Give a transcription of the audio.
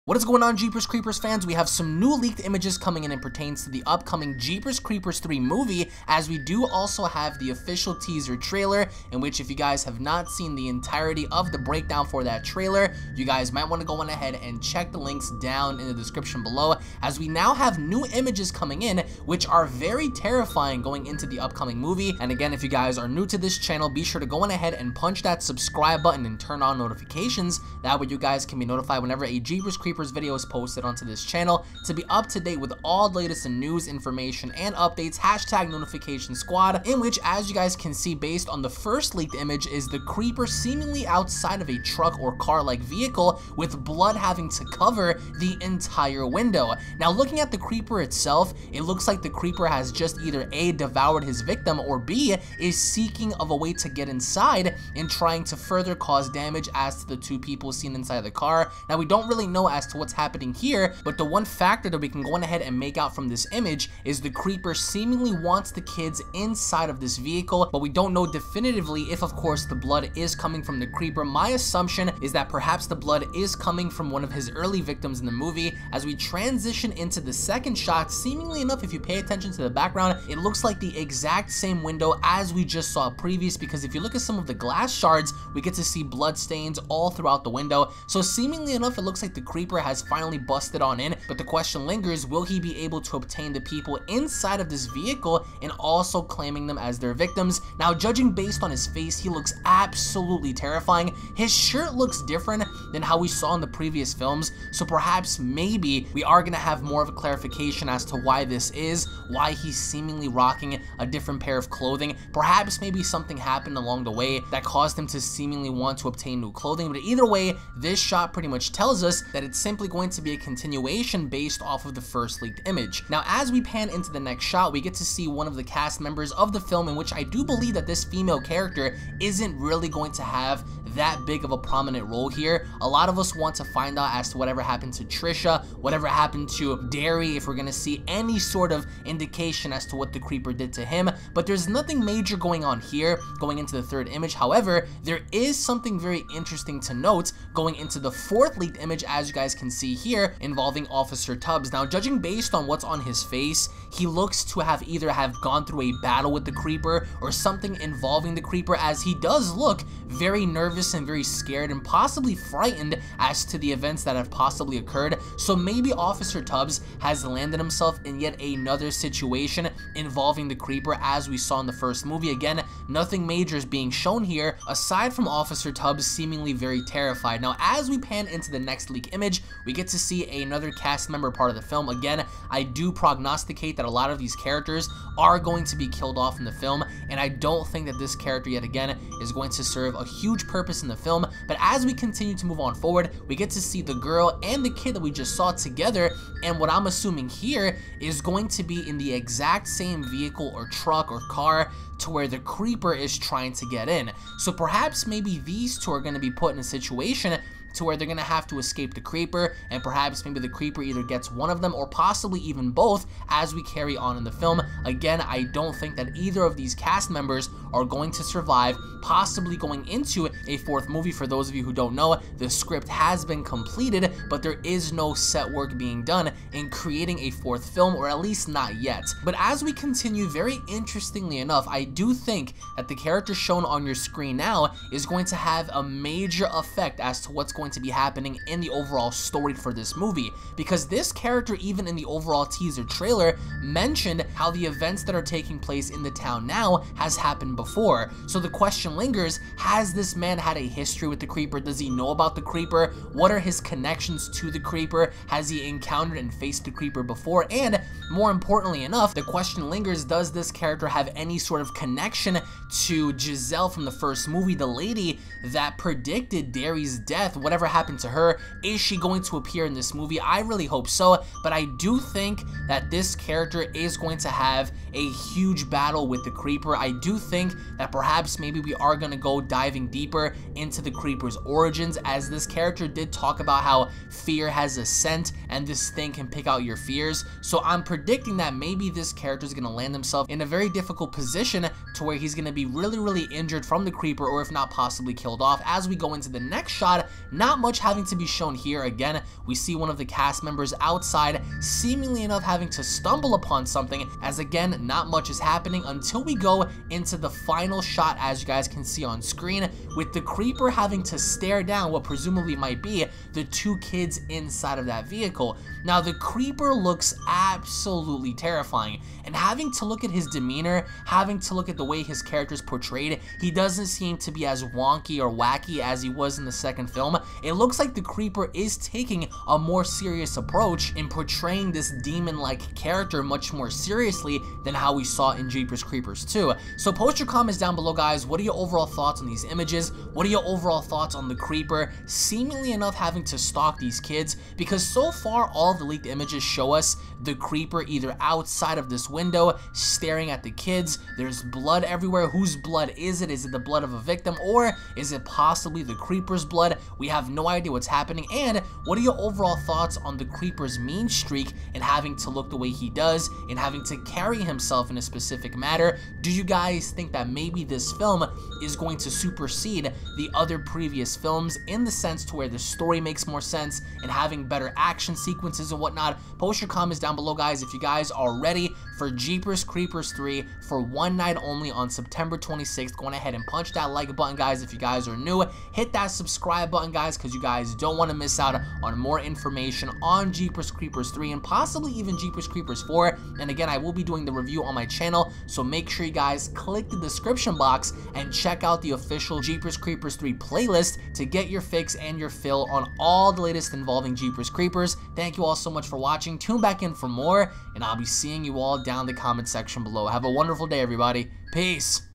What is going on, Jeepers Creepers fans? We have some new leaked images coming in and pertains to the upcoming Jeepers Creepers 3 movie, as we do also have the official teaser trailer, in which if you guys have not seen the entirety of the breakdown for that trailer, you guys might want to go on ahead and check the links down in the description below, as we now have new images coming in, which are very terrifying going into the upcoming movie. And again, if you guys are new to this channel, be sure to go on ahead and punch that subscribe button and turn on notifications. That way you guys can be notified whenever a Jeepers Creepers video is posted onto this channel to be up to date with all the latest in news, information, and updates. Hashtag notification squad, in which, as you guys can see based on the first leaked image, is the creeper seemingly outside of a truck or car-like vehicle with blood having to cover the entire window. Now, looking at the creeper itself, it looks like the creeper has just either A, devoured his victim, or B, is seeking of a way to get inside and trying to further cause damage as to the two people seen inside the car. Now, we don't really know as to what's happening here, but the one factor that we can go on ahead and make out from this image is the creeper seemingly wants the kids inside of this vehicle, but we don't know definitively if, of course, the blood is coming from the creeper. My assumption is that perhaps the blood is coming from one of his early victims in the movie. As we transition into the second shot, seemingly enough, if you pay attention to the background, it looks like the exact same window as we just saw previous, because if you look at some of the glass shards, we get to see blood stains all throughout the window. So seemingly enough, it looks like the creeper has finally busted on in, but the question lingers, will he be able to obtain the people inside of this vehicle and also claiming them as their victims? Now, judging based on his face, he looks absolutely terrifying. His shirt looks different than how we saw in the previous films, so perhaps maybe we are going to have more of a clarification as to why this is, why he's seemingly rocking a different pair of clothing. Perhaps maybe something happened along the way that caused him to seemingly want to obtain new clothing, but either way, this shot pretty much tells us that it's simply going to be a continuation based off of the first leaked image. Now, as we pan into the next shot, we get to see one of the cast members of the film, in which I do believe that this female character isn't really going to have that big of a prominent role here. A lot of us want to find out as to whatever happened to Trisha, whatever happened to Derry, if we're going to see any sort of indication as to what the creeper did to him, but there's nothing major going on here going into the third image. However, there is something very interesting to note going into the fourth leaked image, as you guys can see here, involving Officer Tubbs. Now, judging based on what's on his face, he looks to have either gone through a battle with the creeper or something involving the creeper, as he does look very nervous and very scared and possibly frightened as to the events that have possibly occurred. So maybe Officer Tubbs has landed himself in yet another situation involving the creeper, as we saw in the first movie. Again, nothing major is being shown here aside from Officer Tubbs seemingly very terrified. Now, as we pan into the next leak image, we get to see another cast member part of the film. Again, I do prognosticate that a lot of these characters are going to be killed off in the film, and I don't think that this character yet again is going to serve a huge purpose in the film. But as we continue to move on forward, we get to see the girl and the kid that we just saw together, and what I'm assuming here is going to be in the exact same vehicle or truck or car to where the creeper is trying to get in. So perhaps maybe these two are going to be put in a situation to where they're going to have to escape the creeper, and perhaps maybe the creeper either gets one of them or possibly even both as we carry on in the film. Again, I don't think that either of these cast members are going to survive, possibly going into a fourth movie. For those of you who don't know, the script has been completed, but there is no set work being done in creating a fourth film, or at least not yet. But as we continue, very interestingly enough, I do think that the character shown on your screen now is going to have a major effect as to what's going to be happening in the overall story for this movie, because this character, even in the overall teaser trailer, mentioned how the events that are taking place in the town now has happened before. So the question lingers, has this man had a history with the creeper? Does he know about the creeper? What are his connections to the creeper? Has he encountered and faced the creeper before? And more importantly enough, the question lingers, does this character have any sort of connection to Giselle from the first movie, the lady that predicted Derry's death? Whatever happened to her, is she going to appear in this movie? I really hope so, but I do think that this character is going to have a huge battle with the creeper. I do think that perhaps maybe we are going to go diving deeper into the creeper's origins, as this character did talk about how fear has a scent and this thing can pick out your fears. So I'm predicting that maybe this character is going to land himself in a very difficult position to where he's going to be really injured from the creeper, or if not possibly killed off. As we go into the next shot, not much having to be shown here. Again, we see one of the cast members outside, seemingly enough having to stumble upon something, as again, not much is happening until we go into the final shot, as you guys can see on screen, with the creeper having to stare down what presumably might be the two kids inside of that vehicle. Now, the creeper looks absolutely terrifying, and having to look at his demeanor, having to look at the way his character is portrayed, he doesn't seem to be as wonky or wacky as he was in the second film. It looks like the creeper is taking a more serious approach in portraying this demon-like character much more seriously than how we saw in Jeepers Creepers 2. So post your comments down below, guys. What are your overall thoughts on these images? What are your overall thoughts on the creeper seemingly enough having to stalk these kids? Because so far, all of the leaked images show us the creeper either outside of this window staring at the kids. There's blood everywhere. Whose blood is it? Is it the blood of a victim, or is it possibly the creeper's blood? We have no idea what's happening. And what are your overall thoughts on the creeper's mean streak and having to look the way he does and having to carry himself in a specific manner? Do you guys think that maybe this film is going to supersede the other previous films in the sense to where the story makes more sense and having better action sequences and whatnot? Post your comments down below, guys, if you guys are ready for Jeepers Creepers 3 for one night only on September 26th. Go ahead and punch that like button, guys. If you guys are new, hit that subscribe button, guys, because you guys don't want to miss out on more information on Jeepers Creepers 3 and possibly even Jeepers Creepers 4. And again, I will be doing the review on my channel, so make sure you guys click the description box and check out the official Jeepers Creepers 3 playlist to get your fix and your fill on all the latest involving Jeepers Creepers. Thank you all so much for watching. Tune back in for more, and I'll be seeing you all down in the comment section below. Have a wonderful day, everybody. Peace.